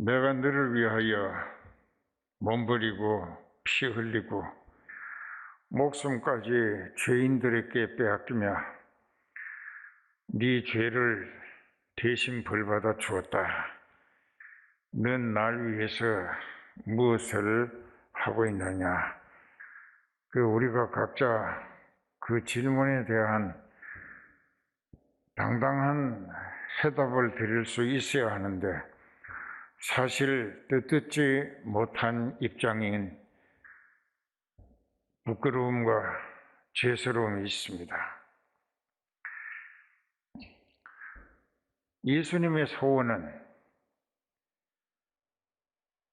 내가 너를 위하여 몸버리고 피 흘리고 목숨까지 죄인들에게 빼앗기며 네 죄를 대신 벌받아 주었다. 넌 날 위해서 무엇을 하고 있느냐? 우리가 각자 그 질문에 대한 당당한 해답을 드릴 수 있어야 하는데 사실 뜻듣지 못한 입장인 부끄러움과 죄스러움이 있습니다. 예수님의 소원은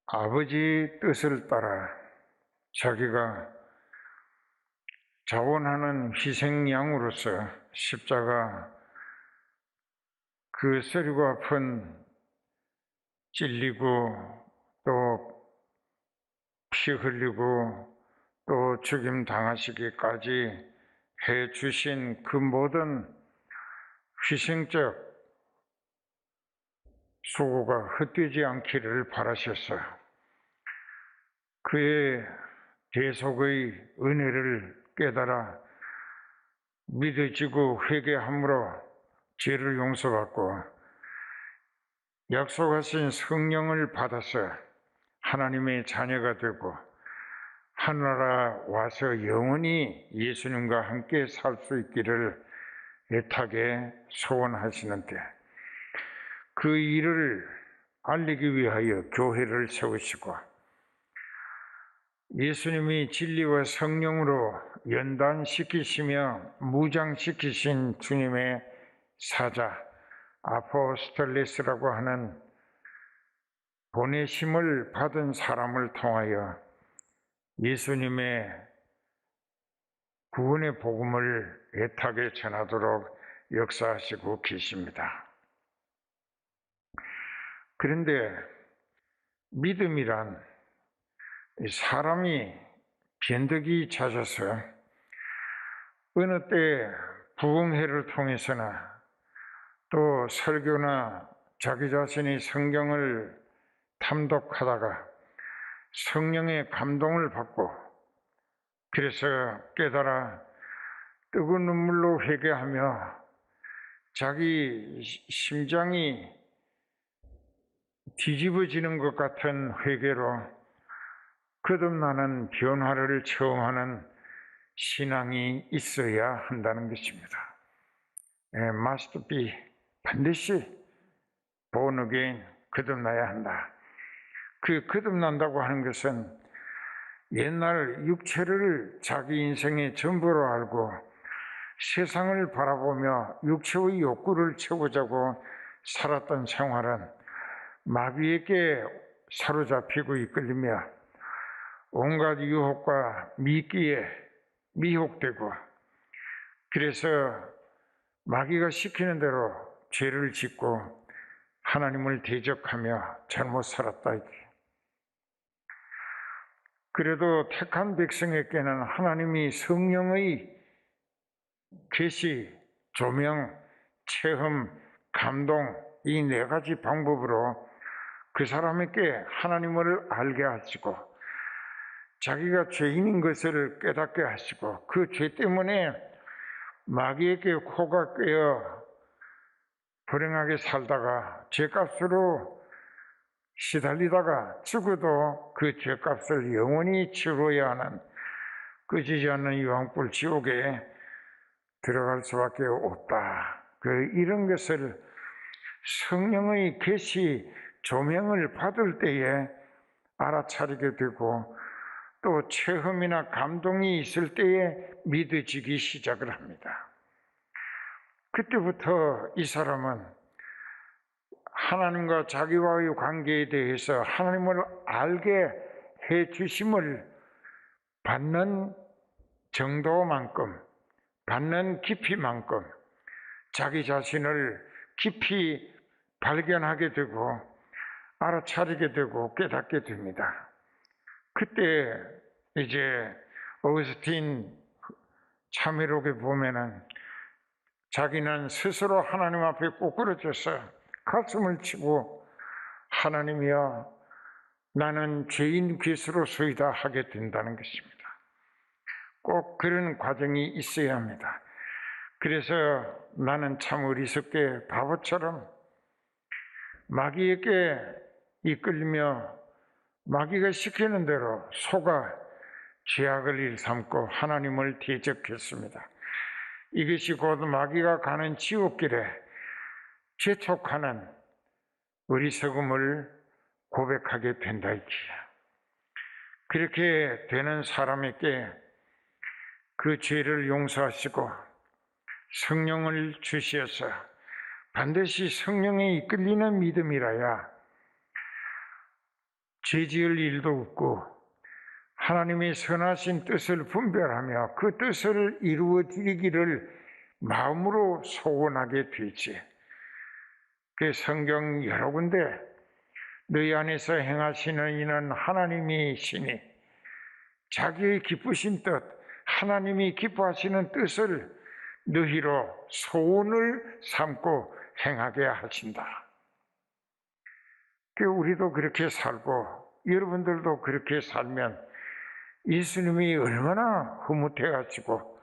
아버지 뜻을 따라 자기가 자원하는 희생양으로서 십자가 그 쓰리고 아픈 찔리고 또 피 흘리고 또 죽임 당하시기까지 해 주신 그 모든 희생적 수고가 헛되지 않기를 바라셨어요. 그의 대속의 은혜를 깨달아 믿어지고 회개함으로 죄를 용서받고 약속하신 성령을 받아서 하나님의 자녀가 되고 하늘나라 와서 영원히 예수님과 함께 살 수 있기를 애타게 소원하시는데 그 일을 알리기 위하여 교회를 세우시고 예수님이 진리와 성령으로 연단시키시며 무장시키신 주님의 사자 아포스톨레스라고 하는 보내심을 받은 사람을 통하여 예수님의 구원의 복음을 애타게 전하도록 역사하시고 계십니다. 그런데 믿음이란 사람이 변덕이 잦아서 어느 때 부흥회를 통해서나 또 설교나 자기 자신이 성경을 탐독하다가 성령의 감동을 받고 그래서 깨달아 뜨거운 눈물로 회개하며 자기 심장이 뒤집어지는 것 같은 회개로 거듭나는 변화를 체험하는 신앙이 있어야 한다는 것입니다. must be, 반드시 born again, 거듭나야 한다. 그 거듭난다고 하는 것은 옛날 육체를 자기 인생의 전부로 알고 세상을 바라보며 육체의 욕구를 채우자고 살았던 생활은 마귀에게 사로잡히고 이끌리며 온갖 유혹과 미끼에 미혹되고 그래서 마귀가 시키는 대로 죄를 짓고 하나님을 대적하며 잘못 살았다. 그래도 택한 백성에게는 하나님이 성령의 계시, 조명, 체험, 감동 이 네 가지 방법으로 그 사람에게 하나님을 알게 하시고 자기가 죄인인 것을 깨닫게 하시고 그 죄 때문에 마귀에게 코가 꿰어 불행하게 살다가 죄값으로 시달리다가 죽어도 그 죄값을 영원히 치러야 하는 꺼지지 않는 유황불 지옥에 들어갈 수밖에 없다. 이런 것을 성령의 계시 조명을 받을 때에 알아차리게 되고 또 체험이나 감동이 있을 때에 믿어지기 시작을 합니다. 그때부터 이 사람은 하나님과 자기와의 관계에 대해서 하나님을 알게 해 주심을 받는 정도만큼, 받는 깊이만큼 자기 자신을 깊이 발견하게 되고 알아차리게 되고 깨닫게 됩니다. 그때 이제 어거스틴 참회록에 보면은 자기는 스스로 하나님 앞에 꼬꾸라져서 가슴을 치고 하나님이여 나는 죄인 괴수로소이다 하게 된다는 것입니다. 꼭 그런 과정이 있어야 합니다. 그래서 나는 참 어리석게 바보처럼 마귀에게 이끌리며 마귀가 시키는 대로 속아 죄악을 일삼고 하나님을 대적했습니다. 이것이 곧 마귀가 가는 지옥길에 재촉하는 어리석음을 고백하게 된다이지요. 그렇게 되는 사람에게 그 죄를 용서하시고 성령을 주시어서 반드시 성령에 이끌리는 믿음이라야 죄 지을 일도 없고 하나님의 선하신 뜻을 분별하며 그 뜻을 이루어 드리기를 마음으로 소원하게 되지. 그 성경 여러 군데 너희 안에서 행하시는 이는 하나님이시니 자기의 기쁘신 뜻, 하나님이 기뻐하시는 뜻을 너희로 소원을 삼고 행하게 하신다. 우리도 그렇게 살고 여러분들도 그렇게 살면 예수님이 얼마나 흐뭇해가지고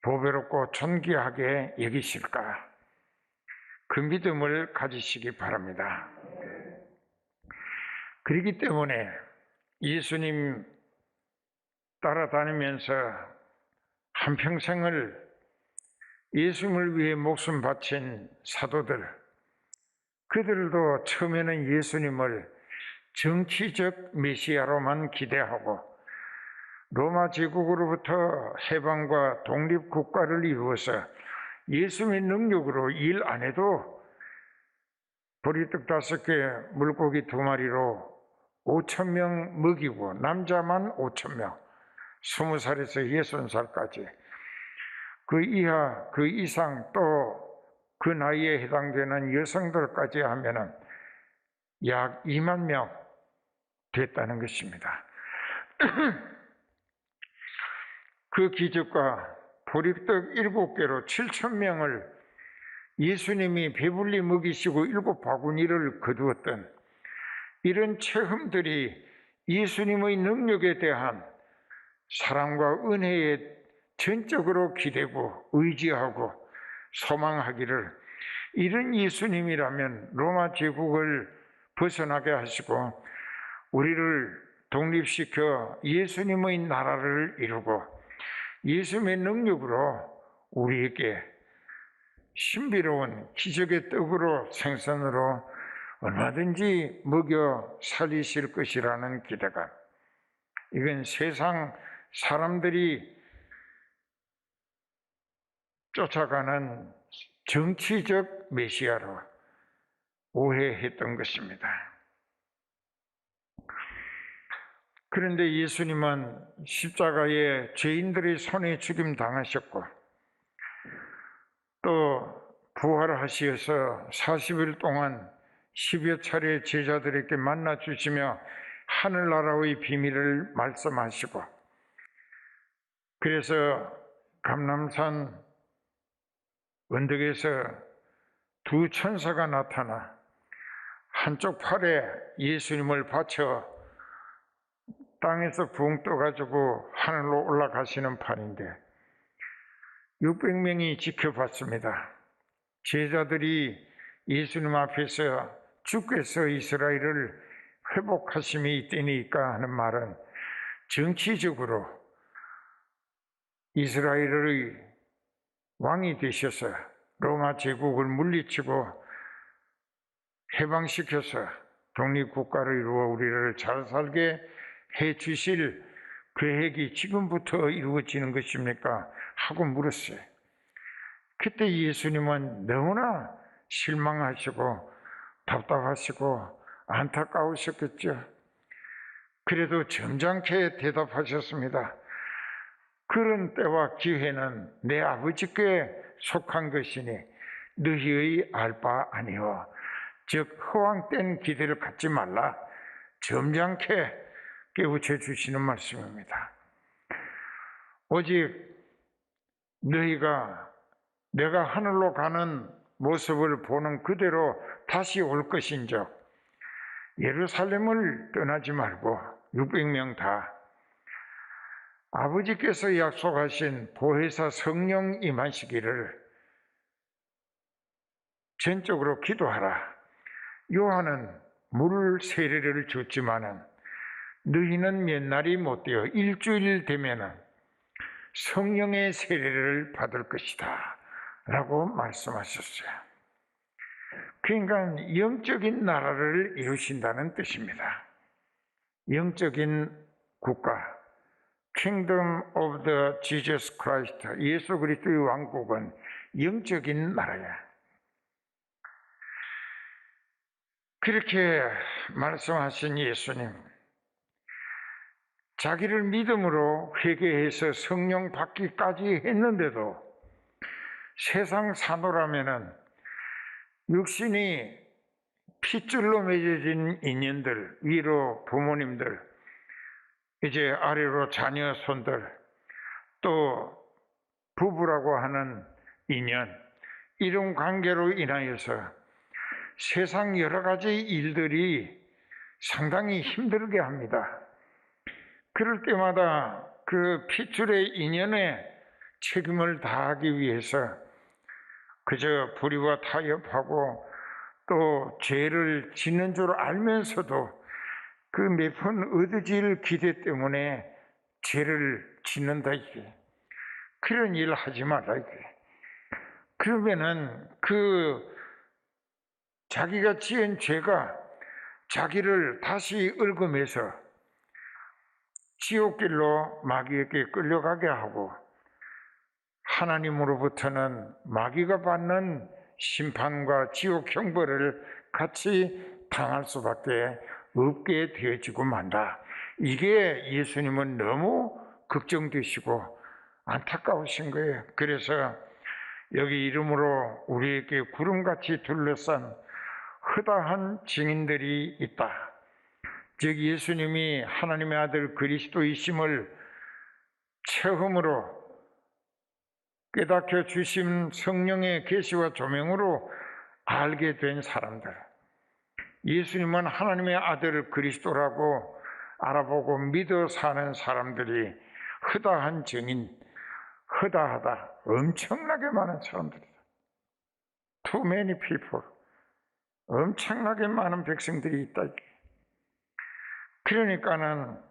보배롭고 존귀하게 여기실까? 그 믿음을 가지시기 바랍니다. 그렇기 때문에 예수님 따라다니면서 한평생을 예수님을 위해 목숨 바친 사도들, 그들도 처음에는 예수님을 정치적 메시아로만 기대하고 로마 제국으로부터 해방과 독립국가를 이루어서 예수님의 능력으로 일 안 해도 보리떡 5개, 물고기 2마리로 5,000명 먹이고 남자만 5,000명, 20살에서 60살까지 그 이하, 그 이상 또 그 나이에 해당되는 여성들까지 하면은 약 2만 명 됐다는 것입니다. 그 기적과 보리떡 7개로 7,000명을 예수님이 배불리 먹이시고 7바구니를 거두었던 이런 체험들이 예수님의 능력에 대한 사랑과 은혜에 전적으로 기대고 의지하고 소망하기를, 이런 예수님이라면 로마 제국을 벗어나게 하시고 우리를 독립시켜 예수님의 나라를 이루고 예수님의 능력으로 우리에게 신비로운 기적의 떡으로 생선으로 얼마든지 먹여 살리실 것이라는 기대감, 이건 세상 사람들이 쫓아가는 정치적 메시아로 오해했던 것입니다. 그런데 예수님은 십자가에 죄인들의 손에 죽임 당하셨고 또 부활하시어서 40일 동안 10여 차례 제자들에게 만나 주시며 하늘나라의 비밀을 말씀하시고, 그래서 감람산 언덕에서 2 천사가 나타나 한쪽 팔에 예수님을 받쳐 땅에서 붕 떠가지고 하늘로 올라가시는 판인데 600명이 지켜봤습니다. 제자들이 예수님 앞에서 주께서 이스라엘을 회복하심이 있다니까 하는 말은 정치적으로 이스라엘의 왕이 되셔서 로마 제국을 물리치고 해방시켜서 독립국가를 이루어 우리를 잘 살게 해 주실 계획이 지금부터 이루어지는 것입니까? 하고 물었어요. 그때 예수님은 너무나 실망하시고 답답하시고 안타까우셨겠죠. 그래도 점잖게 대답하셨습니다. 그런 때와 기회는 내 아버지께 속한 것이니 너희의 알 바 아니오. 즉 허황된 기대를 갖지 말라. 점잖게 깨우쳐 주시는 말씀입니다. 오직 너희가 내가 하늘로 가는 모습을 보는 그대로 다시 올 것인즉 예루살렘을 떠나지 말고 600명 다 아버지께서 약속하신 보혜사 성령 임하시기를 전적으로 기도하라. 요한은 물 세례를 줬지만은 너희는 몇 날이 못 되어 일주일 되면은 성령의 세례를 받을 것이다 라고 말씀하셨어요. 그러니까 영적인 나라를 이루신다는 뜻입니다. 영적인 국가, Kingdom of the Jesus Christ, 예수 그리스도의 왕국은 영적인 나라야. 그렇게 말씀하신 예수님, 자기를 믿음으로 회개해서 성령 받기까지 했는데도 세상 사노라면은 육신이 핏줄로 맺어진 인연들, 위로 부모님들, 이제 아래로 자녀 손들, 또 부부라고 하는 인연, 이런 관계로 인하여서 세상 여러 가지 일들이 상당히 힘들게 합니다. 그럴 때마다 그 핏줄의 인연에 책임을 다하기 위해서 그저 불의와 타협하고 또 죄를 짓는 줄 알면서도 그 몇 푼 얻어질 기대 때문에 죄를 짓는다 이게. 그런 일 하지 말라 이게. 그러면은 그 자기가 지은 죄가 자기를 다시 얽어매서 지옥길로 마귀에게 끌려가게 하고 하나님으로부터는 마귀가 받는 심판과 지옥 형벌을 같이 당할 수밖에 없게 되어지고 만다. 이게 예수님은 너무 걱정되시고 안타까우신 거예요. 그래서 여기 이름으로 우리에게 구름같이 둘러싼 허다한 증인들이 있다. 즉 예수님이 하나님의 아들 그리스도이심을 처음으로 깨닫게 주신 성령의 계시와 조명으로 알게 된 사람들, 예수님은 하나님의 아들 그리스도라고 알아보고 믿어 사는 사람들이 허다한 증인, 허다하다, 엄청나게 많은 사람들이다. Too many people, 엄청나게 많은 백성들이 있다. 그러니까는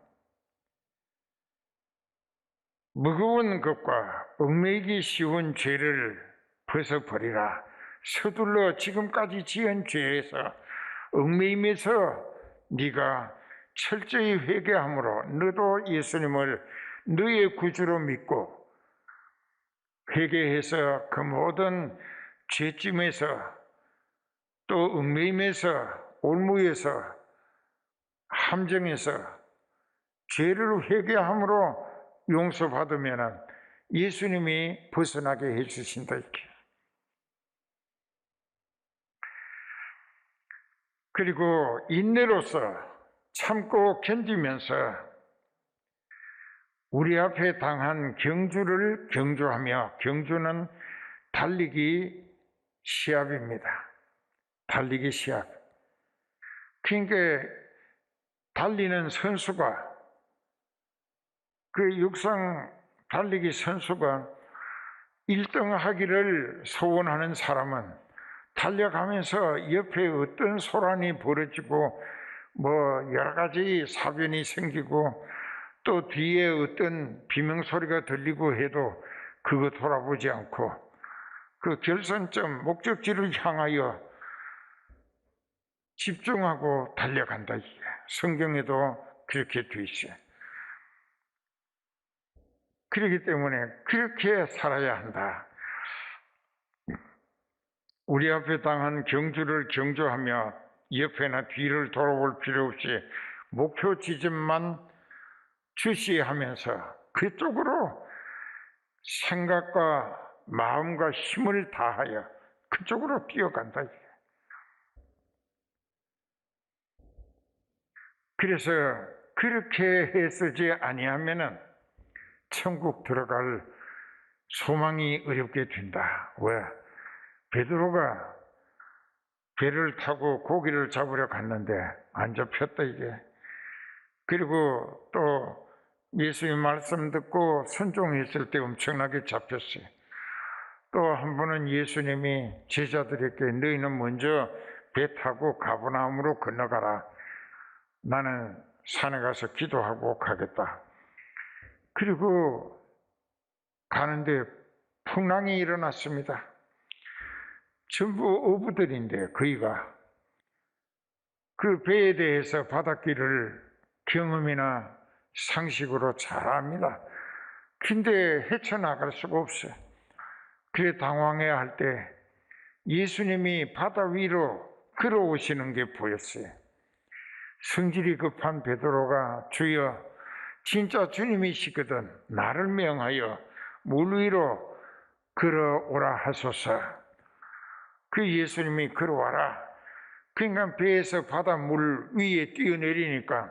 무거운 것과 얽매이기 쉬운 죄를 벗어버리라. 서둘러 지금까지 지은 죄에서 얽매임에서 네가 철저히 회개함으로 너도 예수님을 너의 구주로 믿고 회개해서 그 모든 죄짐에서 또 얽매임에서 올무에서 함정에서 죄를 회개함으로 용서받으면 예수님이 벗어나게 해주신다 이렇게. 그리고 인내로서 참고 견디면서 우리 앞에 당한 경주를 경주하며, 경주는 달리기 시합입니다. 달리기 시합. 그러니까 달리는 선수가, 그 육상 달리기 선수가 1등 하기를 소원하는 사람은 달려가면서 옆에 어떤 소란이 벌어지고 뭐 여러 가지 사변이 생기고 또 뒤에 어떤 비명소리가 들리고 해도 그거 돌아보지 않고 그 결선점 목적지를 향하여 집중하고 달려간다. 성경에도 그렇게 돼 있어요. 그렇기 때문에 그렇게 살아야 한다. 우리 앞에 당한 경주를 경주하며 옆에나 뒤를 돌아볼 필요 없이 목표 지점만 주시하면서 그쪽으로 생각과 마음과 힘을 다하여 그쪽으로 뛰어간다. 그래서 그렇게 했으지 아니하면은 천국 들어갈 소망이 어렵게 된다. 왜? 베드로가 배를 타고 고기를 잡으러 갔는데 안 잡혔다 이게. 그리고 또 예수님 말씀 듣고 순종했을 때 엄청나게 잡혔어요. 또 한 번은 예수님이 제자들에게 너희는 먼저 배 타고 가버나움으로 건너가라. 나는 산에 가서 기도하고 가겠다. 그리고 가는데 풍랑이 일어났습니다. 전부 어부들인데 거기가 그 배에 대해서 바닷길을 경험이나 상식으로 잘 압니다. 근데 헤쳐나갈 수가 없어요. 그래 당황해야 할 때 예수님이 바다 위로 걸어오시는 게 보였어요. 성질이 급한 베드로가 주여 진짜 주님이시거든 나를 명하여 물 위로 걸어오라 하소서. 그 예수님이 걸어와라. 그러니까 배에서 바닷물 위에 뛰어내리니까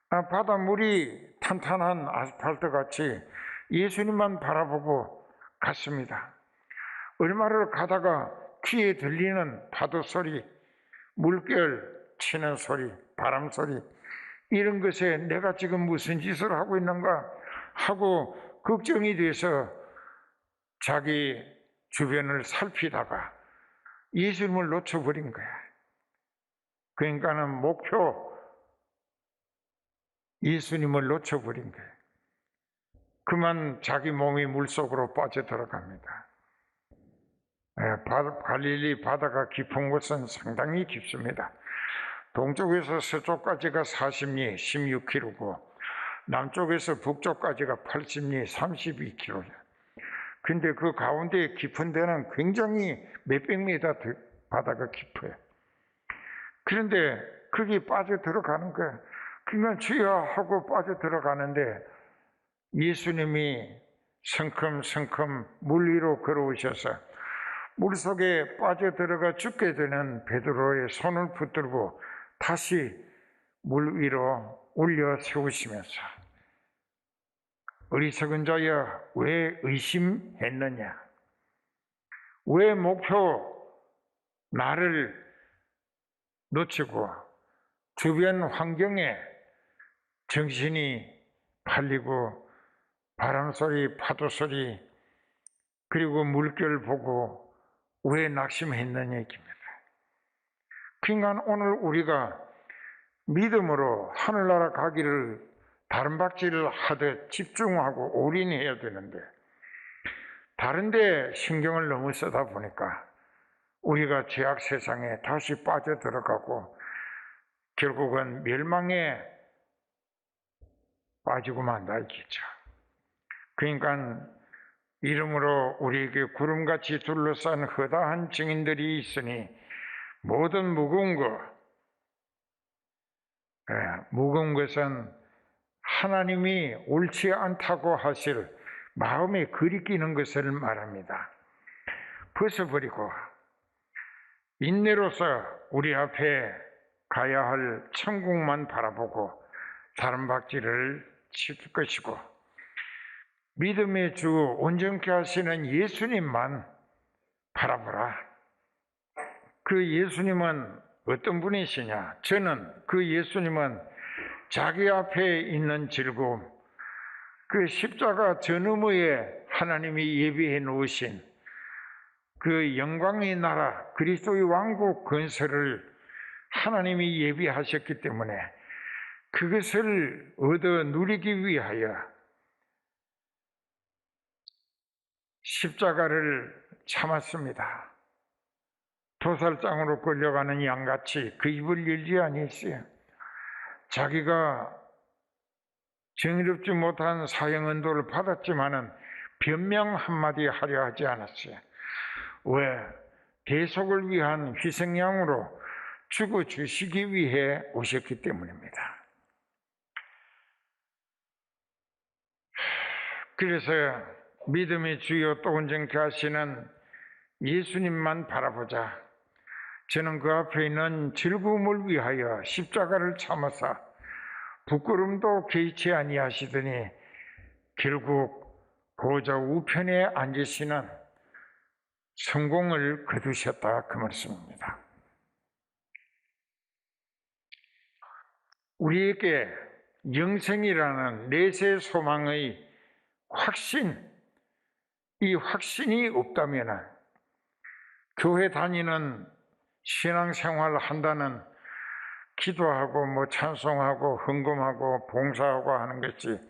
바닷물이 탄탄한 아스팔트 같이 예수님만 바라보고 갔습니다. 얼마를 가다가 귀에 들리는 파도 소리, 물결 치는 소리, 바람 소리 이런 것에 내가 지금 무슨 짓을 하고 있는가 하고 걱정이 돼서 자기 주변을 살피다가 예수님을 놓쳐버린 거야. 그러니까는 목표 예수님을 놓쳐버린 거야. 그만 자기 몸이 물속으로 빠져들어갑니다. 갈릴리 바다가 깊은 곳은 상당히 깊습니다. 동쪽에서 서쪽까지가 40리 16km고 남쪽에서 북쪽까지가 80리 32km예요. 근데 그 가운데 깊은 데는 굉장히 몇백 미터 바다가 깊어요. 그런데 거기 빠져 들어가는 거예요. 그러면 주여 하고 빠져 들어가는데 예수님이 성큼성큼 물 위로 걸어오셔서 물속에 빠져 들어가 죽게 되는 베드로의 손을 붙들고 다시 물 위로 올려 세우시면서 어리석은 자여 왜 의심했느냐? 왜 목표 나를 놓치고 주변 환경에 정신이 팔리고 바람소리, 파도소리 그리고 물결 보고 왜 낙심했느냐 얘기입니다. 그러니까 오늘 우리가 믿음으로 하늘나라 가기를 다른 박질을 하듯 집중하고 올인해야 되는데 다른 데 신경을 너무 쓰다 보니까 우리가 죄악 세상에 다시 빠져들어가고 결국은 멸망에 빠지고 만다 이겠죠. 그러니까 이름으로 우리에게 구름같이 둘러싼 허다한 증인들이 있으니 모든 무거운 것은 하나님이 옳지 않다고 하실 마음에 거리끼는 것을 말합니다. 벗어버리고 인내로서 우리 앞에 가야 할 천국만 바라보고 다른 박질을 칠 것이고 믿음의 주 온전케 하시는 예수님만 바라보라. 그 예수님은 어떤 분이시냐? 저는 그 예수님은 자기 앞에 있는 즐거움, 그 십자가 저 너머에 하나님이 예비해 놓으신 그 영광의 나라 그리스도의 왕국 건설을 하나님이 예비하셨기 때문에 그것을 얻어 누리기 위하여 십자가를 참았습니다. 도살장으로 끌려가는 양같이 그 입을 열지 아니했어요. 자기가 정의롭지 못한 사형언도를 받았지만은 변명 한마디 하려 하지 않았어요. 왜? 대속을 위한 희생양으로 죽어주시기 위해 오셨기 때문입니다. 그래서 믿음의 주여 또 온전케 하시는 예수님만 바라보자. 저는 그 앞에 있는 즐거움을 위하여 십자가를 참으사 부끄럼도 개의치 아니하시더니 결국 보좌 우편에 앉으시는 성공을 거두셨다 그 말씀입니다. 우리에게 영생이라는 내세 소망의 확신, 이 확신이 없다면 교회 다니는 신앙생활 한다는 기도하고 찬송하고 헌금하고 봉사하고 하는 것이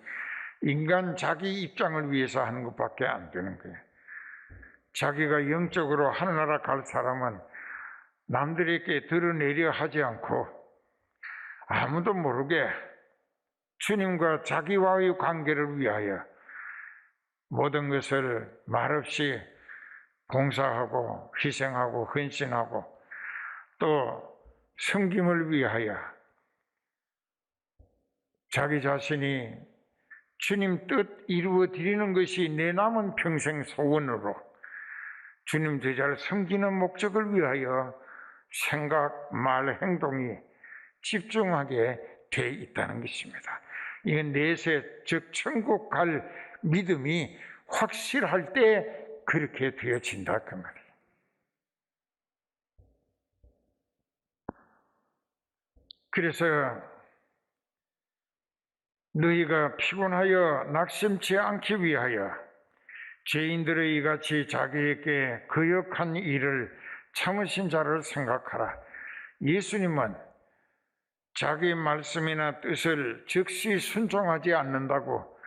인간 자기 입장을 위해서 하는 것밖에 안 되는 거예요. 자기가 영적으로 하늘나라 갈 사람은 남들에게 드러내려 하지 않고 아무도 모르게 주님과 자기와의 관계를 위하여 모든 것을 말없이 봉사하고 희생하고 헌신하고 또 섬김을 위하여 자기 자신이 주님 뜻 이루어 드리는 것이 내 남은 평생 소원으로 주님 제자를 섬기는 목적을 위하여 생각, 말, 행동이 집중하게 돼 있다는 것입니다. 이건 내세, 즉 천국 갈 믿음이 확실할 때 그렇게 되어진다 그 말이에요. 그래서 너희가 피곤하여 낙심치 않기 위하여 죄인들의 이같이 자기에게 거역한 일을 참으신 자를 생각하라. 예수님은 자기 말씀이나 뜻을 즉시 순종하지 않는다고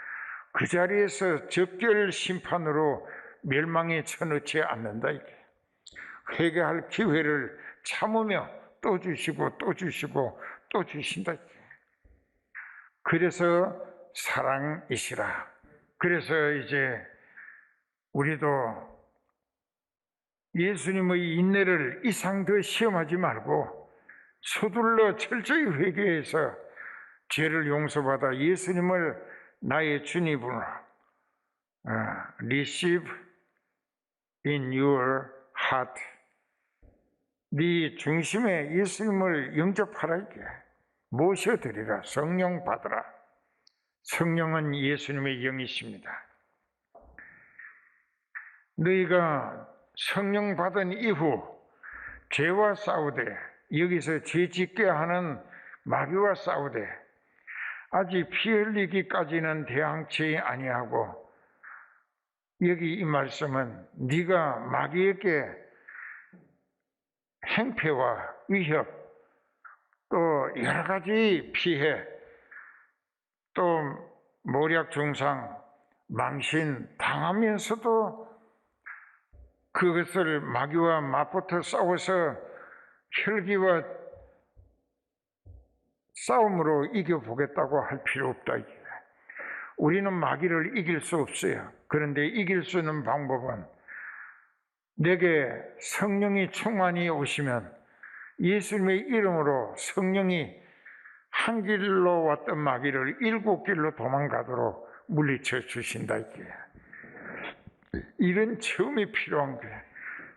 그 자리에서 적결 심판으로 멸망에 쳐넣지 않는다. 회개할 기회를 참으며 또 주시고 또 주시고 또 주신다. 그래서 사랑이시라. 그래서 이제 우리도 예수님의 인내를 이상 더 시험하지 말고 서둘러 철저히 회개해서 죄를 용서받아 예수님을 나의 주님으로 receive in your heart. 네 중심에 예수님을 영접하라. 이게 모셔드리라. 성령 받으라. 성령은 예수님의 영이십니다. 너희가 성령 받은 이후 죄와 싸우되, 여기서 죄 짓게 하는 마귀와 싸우되 아직 피 흘리기까지는 대항치 아니하고, 여기 이 말씀은 네가 마귀에게 행패와 위협 또 여러 가지 피해 또 모략 중상 망신 당하면서도 그것을 마귀와 맞붙어 싸워서 혈기와 싸움으로 이겨보겠다고 할 필요 없다. 우리는 마귀를 이길 수 없어요. 그런데 이길 수 있는 방법은 내게 성령이 충만히 오시면 예수님의 이름으로 성령이 한 길로 왔던 마귀를 7길로 도망가도록 물리쳐 주신다. 이런 체험이 필요한 거예요.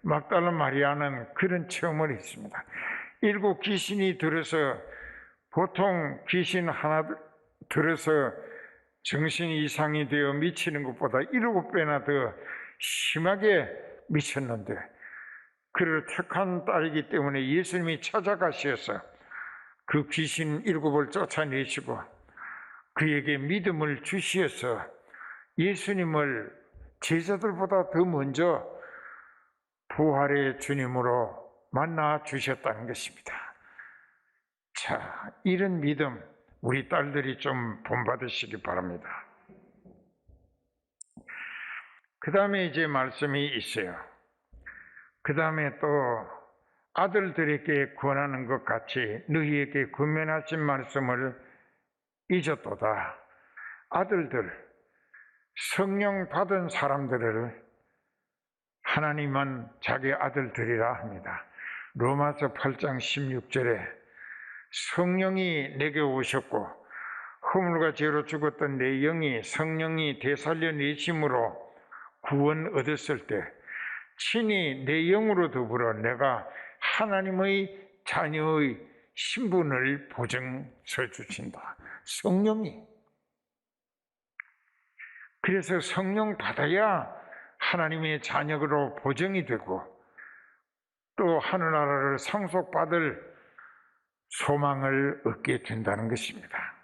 막달라 마리아는 그런 체험을 했습니다. 7 귀신이 들어서, 보통 귀신 하나 들어서 정신 이상이 되어 미치는 것보다 7배나 더 심하게 미쳤는데, 그를 택한 딸이기 때문에 예수님이 찾아가셔서 그 귀신 7을 쫓아내시고 그에게 믿음을 주시어서 예수님을 제자들보다 더 먼저 부활의 주님으로 만나 주셨다는 것입니다. 자, 이런 믿음 우리 딸들이 좀 본받으시기 바랍니다. 그 다음에 이제 말씀이 있어요. 그 다음에 또 아들들에게 권하는 것 같이 너희에게 권면하신 말씀을 잊었도다. 아들들, 성령 받은 사람들을 하나님은 자기 아들들이라 합니다. 로마서 8장 16절에 성령이 내게 오셨고 허물과 죄로 죽었던 내 영이 성령이 되살려 내심으로 구원 얻었을 때 친히 내 영으로 더불어 내가 하나님의 자녀의 신분을 보증서 주신다. 성령이. 그래서 성령 받아야 하나님의 자녀로 보증이 되고 또 하늘나라를 상속받을 소망을 얻게 된다는 것입니다.